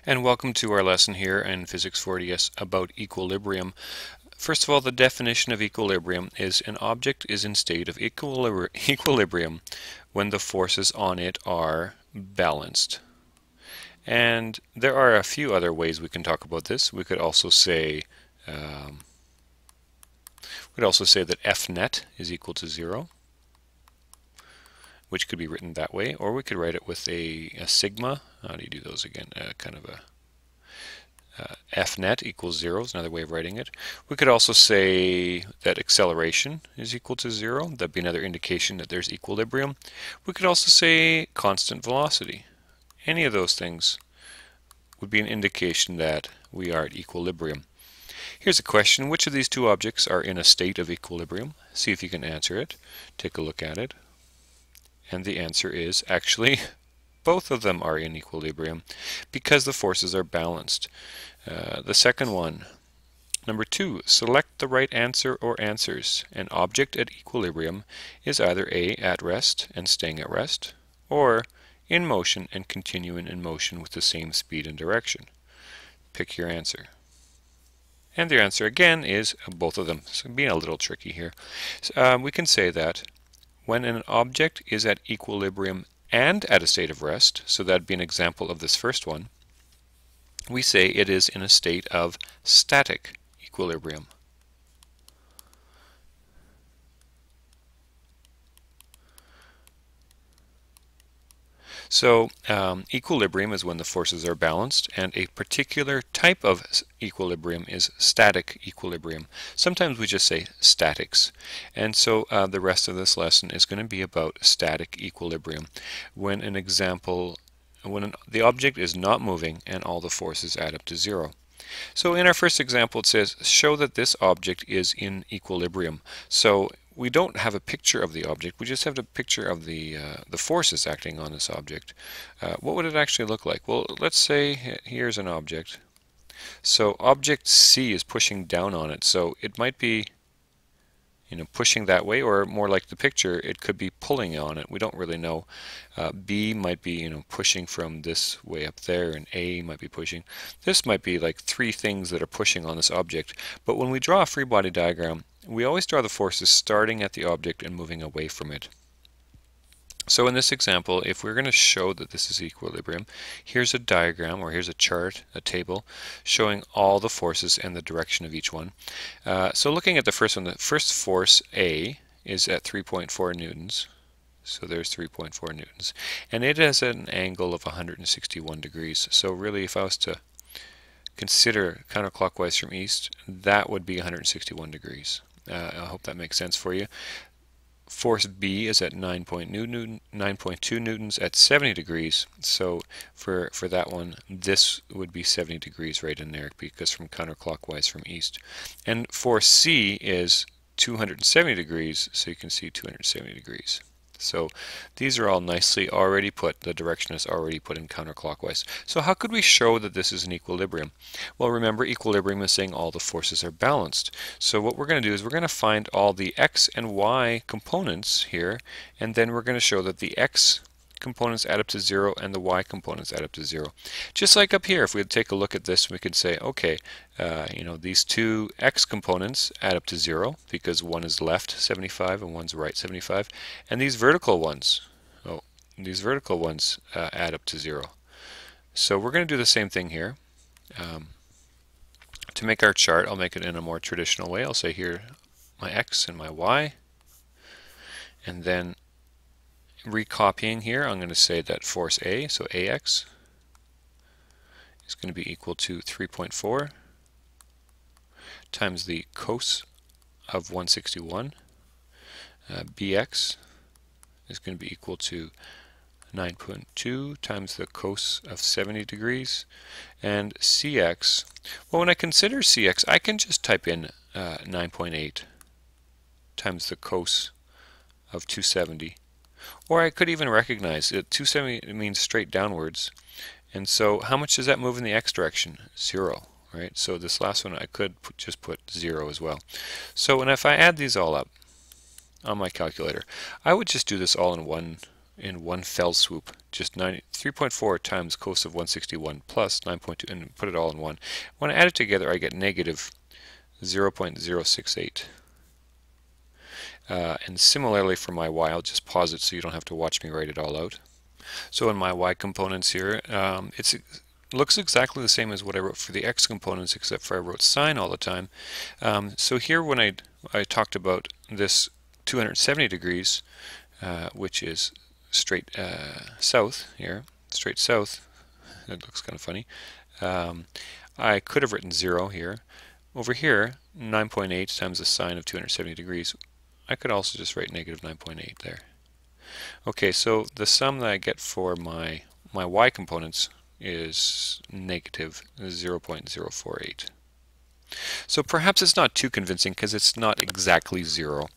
And welcome to our lesson here in Physics 40s about equilibrium. First of all, the definition of equilibrium is an object is in state of equilibrium when the forces on it are balanced. And there are a few other ways we can talk about this. We could also say that F net is equal to 0, which could be written that way, or we could write it with a sigma. How do you do those again? Kind of a F net equals 0 is another way of writing it. We could also say that acceleration is equal to 0. That'd be another indication that there's equilibrium. We could also say constant velocity. Any of those things would be an indication that we are at equilibrium. Here's a question. Which of these two objects are in a state of equilibrium? See if you can answer it. Take a look at it. And the answer is actually both of them are in equilibrium because the forces are balanced. The second one, number 2, select the right answer or answers. An object at equilibrium is either A, at rest and staying at rest, or in motion and continuing in motion with the same speed and direction. Pick your answer. And the answer again is both of them. So being a little tricky here. We can say that when an object is at equilibrium and at a state of rest, so that'd be an example of this first one, we say it is in a state of static equilibrium. So equilibrium is when the forces are balanced, and a particular type of equilibrium is static equilibrium. Sometimes we just say statics. And so the rest of this lesson is going to be about static equilibrium. When the object is not moving and all the forces add up to 0. So in our first example it says, show that this object is in equilibrium. So we don't have a picture of the object, we just have a picture of the forces acting on this object. What would it actually look like? Well, let's say here's an object. So object C is pushing down on it, so it might be pushing that way, or more like the picture, it could be pulling on it. We don't really know. B might be pushing from this way up there, and A might be pushing. This might be like 3 things that are pushing on this object. But when we draw a free body diagram, we always draw the forces starting at the object and moving away from it. So in this example, if we're going to show that this is equilibrium, here's a diagram, or here's a chart, a table, showing all the forces and the direction of each one. So looking at the first one, the first force A is at 3.4 newtons. So there's 3.4 newtons. And it has an angle of 161 degrees. So really, if I was to consider counterclockwise from east, that would be 161 degrees. I hope that makes sense for you. Force B is at 9.2 newtons at 70 degrees. So for that one, this would be 70 degrees right in there because from counterclockwise from east. And force C is 270 degrees, so you can see 270 degrees. So these are all nicely already put, the direction is already put in counterclockwise. So how could we show that this is an equilibrium? Well, remember, equilibrium is saying all the forces are balanced. So what we're going to do is we're going to find all the x and y components here, and then we're going to show that the x components add up to 0 and the y components add up to 0. Just like up here, if we take a look at this, we could say, okay, these two x components add up to 0 because one is left 75 and one's right 75, and these vertical ones, add up to 0. So we're going to do the same thing here. To make our chart, I'll make it in a more traditional way. I'll say here my x and my y, and then recopying here, I'm going to say that force A, so AX, is going to be equal to 3.4 times the cos of 161. BX is going to be equal to 9.2 times the cos of 70 degrees. And CX, well, when I consider CX, I can just type in 9.8 times the cos of 270. Or I could even recognize that 270 means straight downwards. And so how much does that move in the x direction? 0, right? So this last one I could just put 0 as well. So if I add these all up on my calculator, I would just do this all in one in one fell swoop. Just 3.4 times cos of 161 plus 9.2, and put it all in one. When I add it together, I get negative 0.068. And similarly for my y, I'll just pause it so you don't have to watch me write it all out. So in my y components here, it looks exactly the same as what I wrote for the x components, except for I wrote sine all the time. So here when I talked about this 270 degrees, which is straight south here, straight south, that looks kind of funny, I could have written 0 here. Over here, 9.8 times the sine of 270 degrees, I could also just write negative 9.8 there. Okay, so the sum that I get for my y components is negative 0.048. So perhaps it's not too convincing because it's not exactly 0.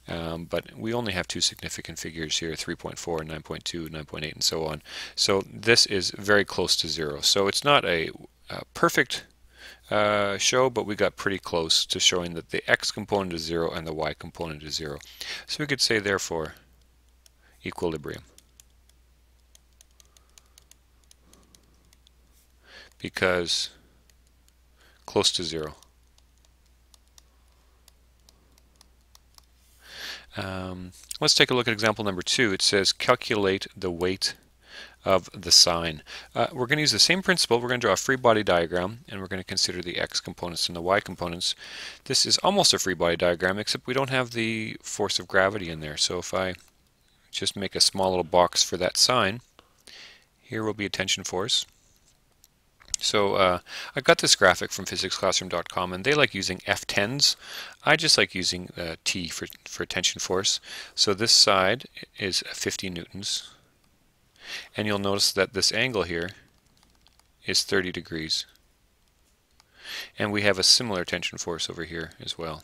But we only have two significant figures here, 3.4, 9.2, 9.8, and so on. So this is very close to 0. So it's not a perfect show, but we got pretty close to showing that the x component is 0 and the y component is 0. So we could say, therefore, equilibrium. Because close to 0. Let's take a look at example number 2. It says calculate the weight of the sine. We're going to use the same principle. We're going to draw a free body diagram, and we're going to consider the x components and the y components. This is almost a free body diagram, except we don't have the force of gravity in there. So if I just make a small little box for that sine, here will be a tension force. So I got this graphic from physicsclassroom.com, and they like using F10s. I just like using T for tension force. So this side is 50 newtons. And you'll notice that this angle here is 30 degrees. And we have a similar tension force over here as well.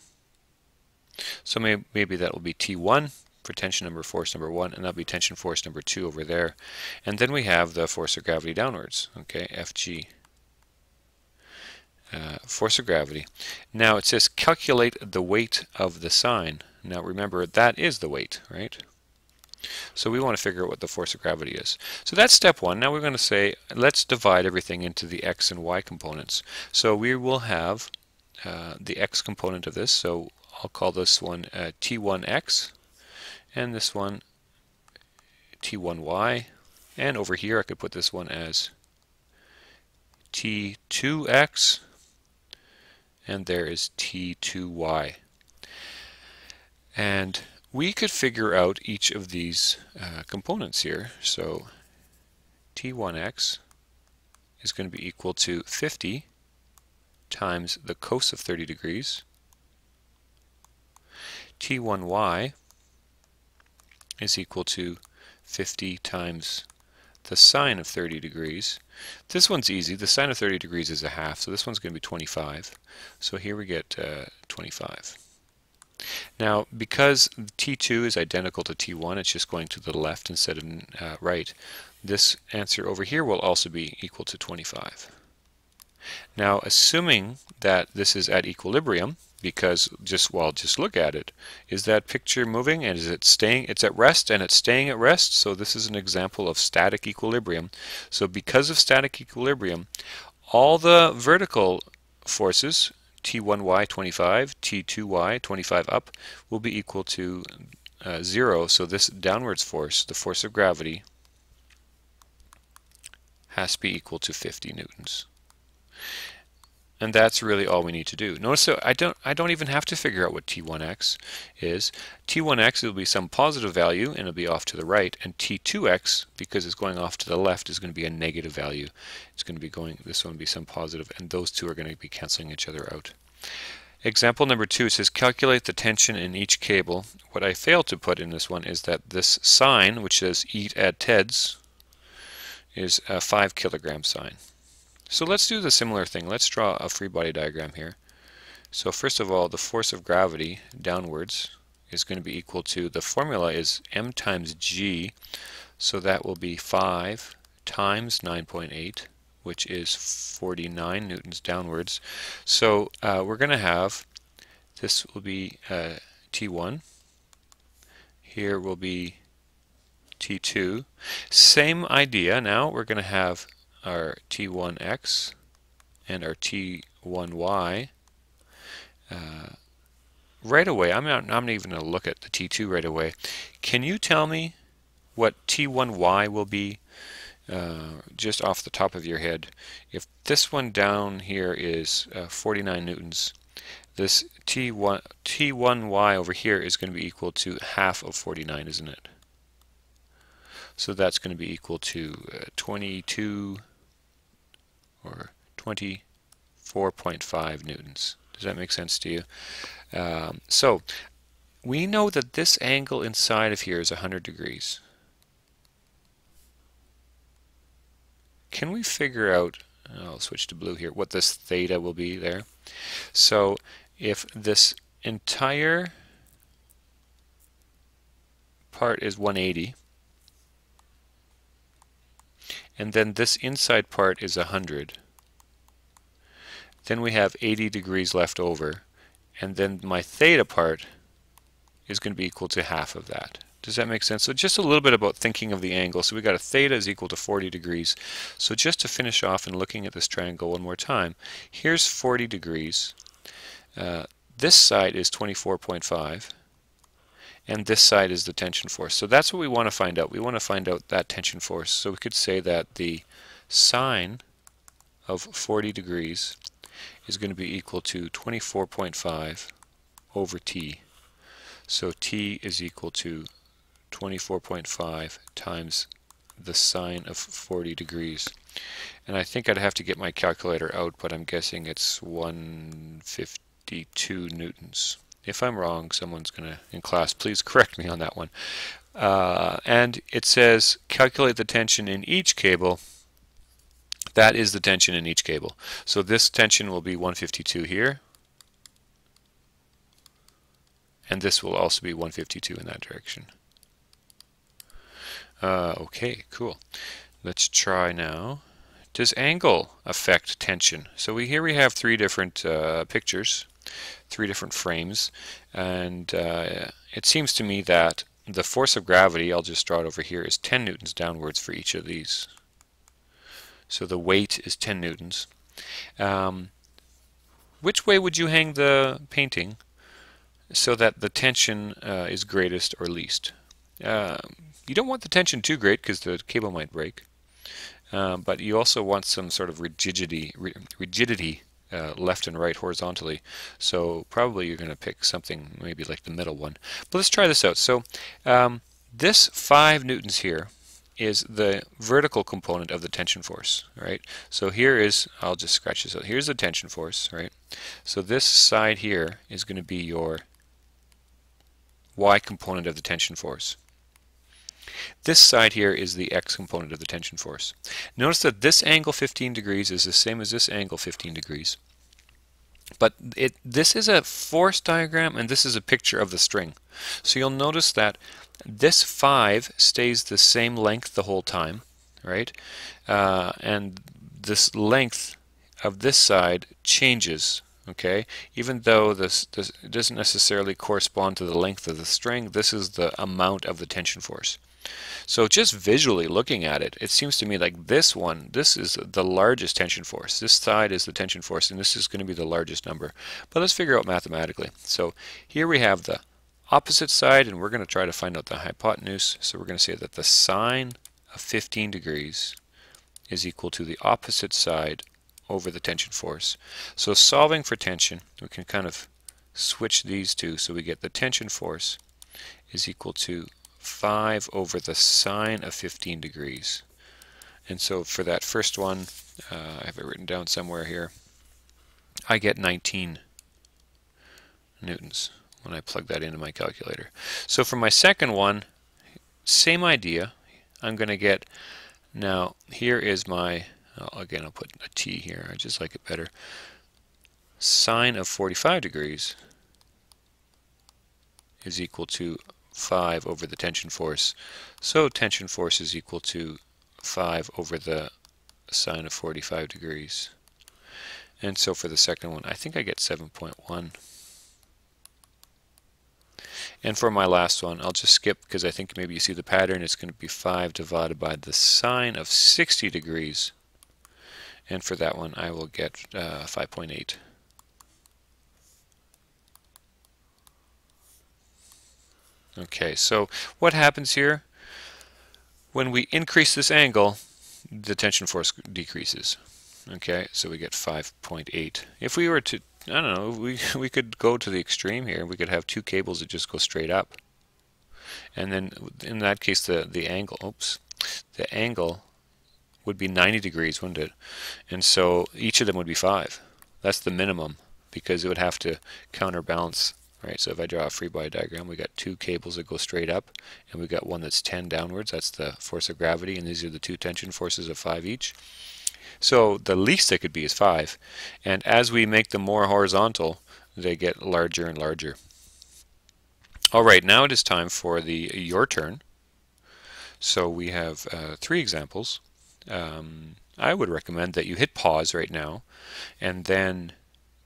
So maybe that will be T1 for tension force number 1, and that'll be tension force number 2 over there. And then we have the force of gravity downwards, okay, Fg. Force of gravity. Now it says calculate the weight of the sine. Now remember, that is the weight, right? So we want to figure out what the force of gravity is. So that's step 1. Now we're going to say, let's divide everything into the x and y components. So we will have the x component of this. So I'll call this one T1x, and this one T1y. And over here I could put this one as T2x, and there is T2y. And we could figure out each of these components here. So T1x is going to be equal to 50 times the cos of 30 degrees. T1y is equal to 50 times the sine of 30 degrees. This one's easy. The sine of 30 degrees is a half, so this one's going to be 25. So here we get 25. Now, because T2 is identical to T1, it's just going to the left instead of right, this answer over here will also be equal to 25. Now, assuming that this is at equilibrium, because just look at it, is that picture moving, and is it staying? It's at rest and it's staying at rest. So this is an example of static equilibrium. So because of static equilibrium, all the vertical forces, T1y 25, T2y 25 up, will be equal to 0. So this downwards force, the force of gravity, has to be equal to 50 newtons. And that's really all we need to do. Notice that I don't even have to figure out what T1x is. T1x will be some positive value, and it'll be off to the right. And T2x, because it's going off to the left, is going to be a negative value. It's going to be going, this one will be some positive, and those two are going to be canceling each other out. Example number 2, it says calculate the tension in each cable. What I failed to put in this one is that this sign, which says eat at Ted's, is a 5 kilogram sign. So let's do the similar thing. Let's draw a free body diagram here. So first of all, the force of gravity downwards is going to be equal to, the formula is m times g, so that will be 5 times 9.8, which is 49 newtons downwards. So we're going to have, this will be T1, here will be T2. Same idea. Now we're going to have our T1x and our T1y. Right away, I'm not even going to look at the T2 right away. Can you tell me what T1y will be just off the top of your head? If this one down here is 49 newtons, this T1y over here is going to be equal to half of 49, isn't it? So that's going to be equal to 22 or 24.5 newtons. Does that make sense to you? So we know that this angle inside of here is 100 degrees. Can we figure out, I'll switch to blue here, what this theta will be there? So if this entire part is 180, and then this inside part is 100, then we have 80 degrees left over, and then my theta part is going to be equal to half of that. Does that make sense? So just a little bit about thinking of the angle. So we got a theta is equal to 40 degrees. So just to finish off and looking at this triangle one more time, here's 40 degrees. This side is 24.5, and this side is the tension force. So that's what we want to find out. We want to find out that tension force. So we could say that the sine of 40 degrees is going to be equal to 24.5 over t. So t is equal to 24.5 times the sine of 40 degrees. And I think I'd have to get my calculator out, but I'm guessing it's 152 newtons. If I'm wrong, someone's going to, in class, please correct me on that one. And it says calculate the tension in each cable. That is the tension in each cable. So this tension will be 152 here, and this will also be 152 in that direction. Okay, cool. Let's try now. Does angle affect tension? So here we have three different pictures, three different frames, and it seems to me that the force of gravity, I'll just draw it over here, is 10 newtons downwards for each of these. So the weight is 10 newtons. Which way would you hang the painting so that the tension is greatest or least? You don't want the tension too great because the cable might break, but you also want some sort of rigidity left and right horizontally. So probably you're going to pick something maybe like the middle one. But let's try this out. So this 5 newtons here is the vertical component of the tension force, right? So here is, I'll just scratch this out. Here's the tension force, right? So this side here is going to be your y component of the tension force. This side here is the x component of the tension force. Notice that this angle 15 degrees is the same as this angle 15 degrees. But this is a force diagram and this is a picture of the string. So you'll notice that this 5 stays the same length the whole time, right? And this length of this side changes, okay? Even though this doesn't necessarily correspond to the length of the string, this is the amount of the tension force. So just visually looking at it, it seems to me like this is the largest tension force. This side is the tension force, and this is going to be the largest number. But let's figure out mathematically. So here we have the opposite side, and we're going to try to find out the hypotenuse. So we're going to say that the sine of 15 degrees is equal to the opposite side over the tension force. So solving for tension, we can kind of switch these two, so we get the tension force is equal to 5 over the sine of 15 degrees. And so for that first one, I have it written down somewhere here, I get 19 newtons when I plug that into my calculator. So for my second one, same idea. I'm going to get, now here is my, again I'll put a t here, I just like it better, sine of 45 degrees is equal to 5 over the tension force. So tension force is equal to 5 over the sine of 45 degrees. And so for the second one, I think I get 7.1. And for my last one, I'll just skip because I think maybe you see the pattern. It's going to be 5 divided by the sine of 60 degrees. And for that one, I will get 5.8. Okay, so what happens here? When we increase this angle, the tension force decreases. Okay, so we get 5.8. If we were to, I don't know, we could go to the extreme here. We could have two cables that just go straight up. And then in that case, the angle would be 90 degrees, wouldn't it? And so each of them would be 5. That's the minimum, because it would have to counterbalance. Right, so if I draw a free body diagram, we got two cables that go straight up, and we got one that's 10 downwards. That's the force of gravity, and these are the two tension forces of 5 each. So the least they could be is 5, and as we make them more horizontal, they get larger and larger. All right, now it is time for your turn. So we have 3 examples. I would recommend that you hit pause right now, and then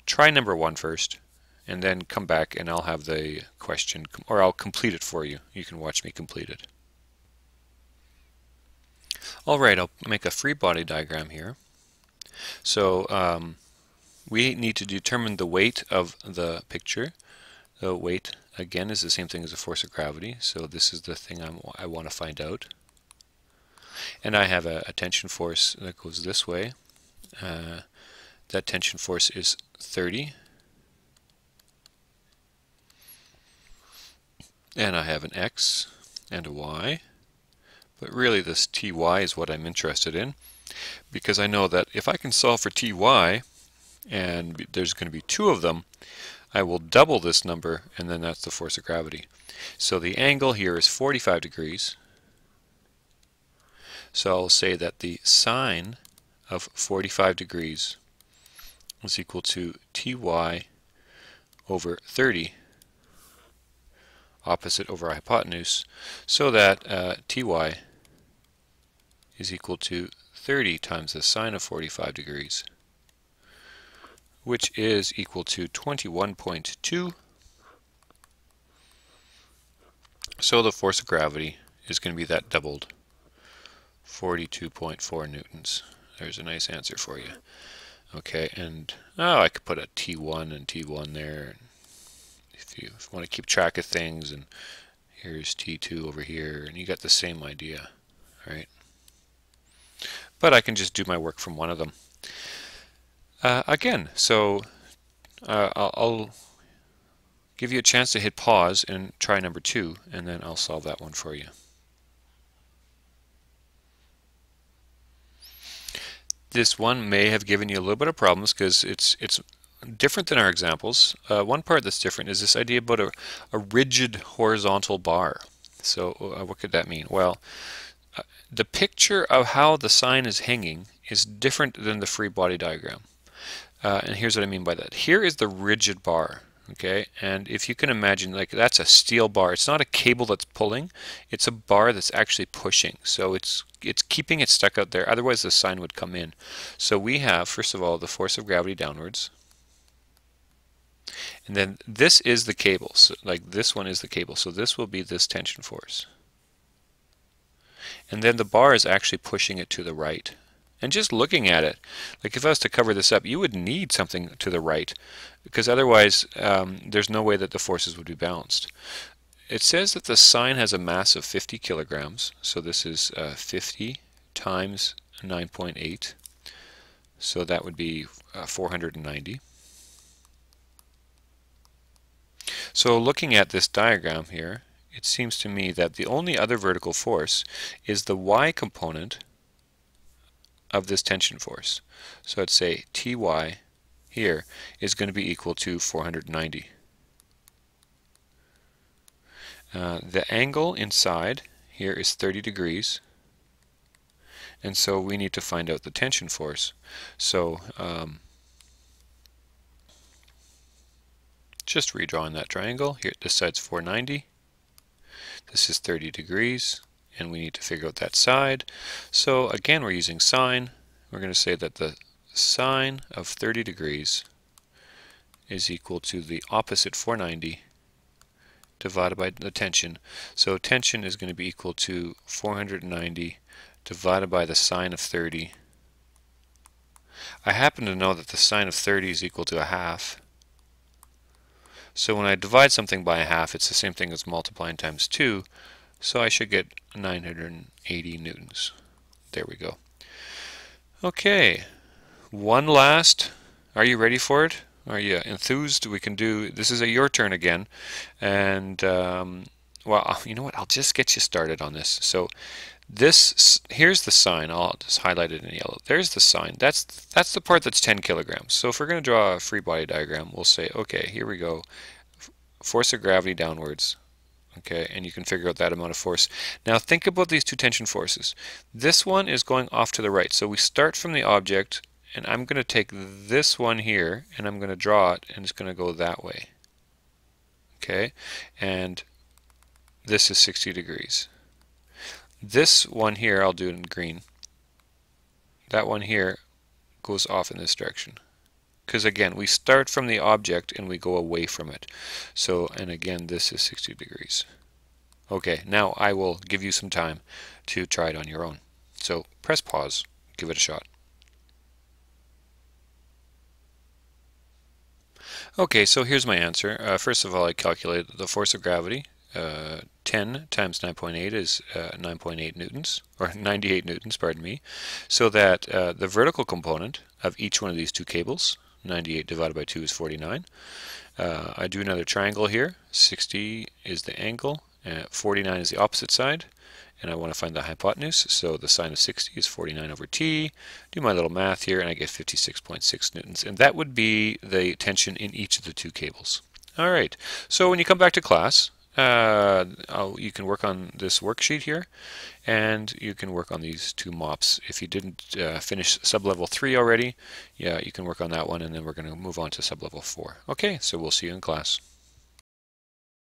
try number 1 first. And then come back and I'll have the question, or I'll complete it for you. You can watch me complete it. Alright, I'll make a free body diagram here. So we need to determine the weight of the picture. The weight, again, is the same thing as the force of gravity. So this is the thing I want to find out. And I have a tension force that goes this way. That tension force is 30. And I have an x and a y, but really this ty is what I'm interested in, because I know that if I can solve for ty, and there's going to be 2 of them, I will double this number, and then that's the force of gravity. So the angle here is 45 degrees, so I'll say that the sine of 45 degrees is equal to ty over 30, opposite over hypotenuse, so that ty is equal to 30 times the sine of 45 degrees, which is equal to 21.2. So the force of gravity is going to be that doubled, 42.4 newtons. There's a nice answer for you. Okay, and I could put a T1 and T1 there. If you want to keep track of things, and here's T2 over here, and you got the same idea, right? But I can just do my work from one of them. Again, so I'll give you a chance to hit pause and try number 2, and then I'll solve that one for you. This one may have given you a little bit of problems because it's different than our examples. One part that's different is this idea about a rigid horizontal bar. So what could that mean? Well, the picture of how the sine is hanging is different than the free body diagram. And here's what I mean by that. Here is the rigid bar. Okay, and if you can imagine, like, that's a steel bar. It's not a cable that's pulling, it's a bar that's actually pushing. So it's keeping it stuck out there, otherwise the sine would come in. So we have, first of all, the force of gravity downwards, and then this is the cable. So, like, this one is the cable, so this will be this tension force. And then the bar is actually pushing it to the right. And just looking at it, like if I was to cover this up, you would need something to the right, because otherwise there's no way that the forces would be balanced. It says that the sine has a mass of 50 kilograms, so this is 50 times 9.8, so that would be 490. So looking at this diagram here, it seems to me that the only other vertical force is the y component of this tension force. So let's say Ty here is going to be equal to 490. The angle inside here is 30 degrees, and so we need to find out the tension force. So just redrawing that triangle here, this side's 490, this is 30 degrees, and we need to figure out that side. So again, we're using sine. We're going to say that the sine of 30 degrees is equal to the opposite 490 divided by the tension. So tension is going to be equal to 490 divided by the sine of 30. I happen to know that the sine of 30 is equal to a half. So when I divide something by a half, it's the same thing as multiplying times 2. So I should get 980 newtons. There we go. Okay, one last. Are you ready for it? Are you enthused? We can do, this is your turn again. And, well, you know what? I'll just get you started on this. So this, here's the sine. I'll just highlight it in yellow. There's the sine. That's the part that's 10 kilograms. So if we're going to draw a free body diagram, we'll say, okay, here we go. Force of gravity downwards. Okay, and you can figure out that amount of force. Now think about these two tension forces. This one is going off to the right. So we start from the object, and I'm going to take this one here, and I'm going to draw it, and it's going to go that way. Okay, and this is 60 degrees. This one here, I'll do it in green. That one here goes off in this direction. Because again, we start from the object and we go away from it. So, and again, this is 60 degrees. Okay, now I will give you some time to try it on your own. So press pause, give it a shot. Okay, so here's my answer. First of all, I calculated the force of gravity. 10 times 9.8 is 9.8 newtons, or 98 newtons, pardon me. So that the vertical component of each one of these two cables, 98 divided by 2 is 49. I do another triangle here. 60 is the angle, 49 is the opposite side, and I want to find the hypotenuse. So the sine of 60 is 49 over t. Do my little math here, and I get 56.6 newtons. And that would be the tension in each of the two cables. All right, so when you come back to class, you can work on this worksheet here, and you can work on these two mops. If you didn't finish sublevel 3 already, yeah, you can work on that one, and then we're going to move on to sublevel 4. Okay, so we'll see you in class.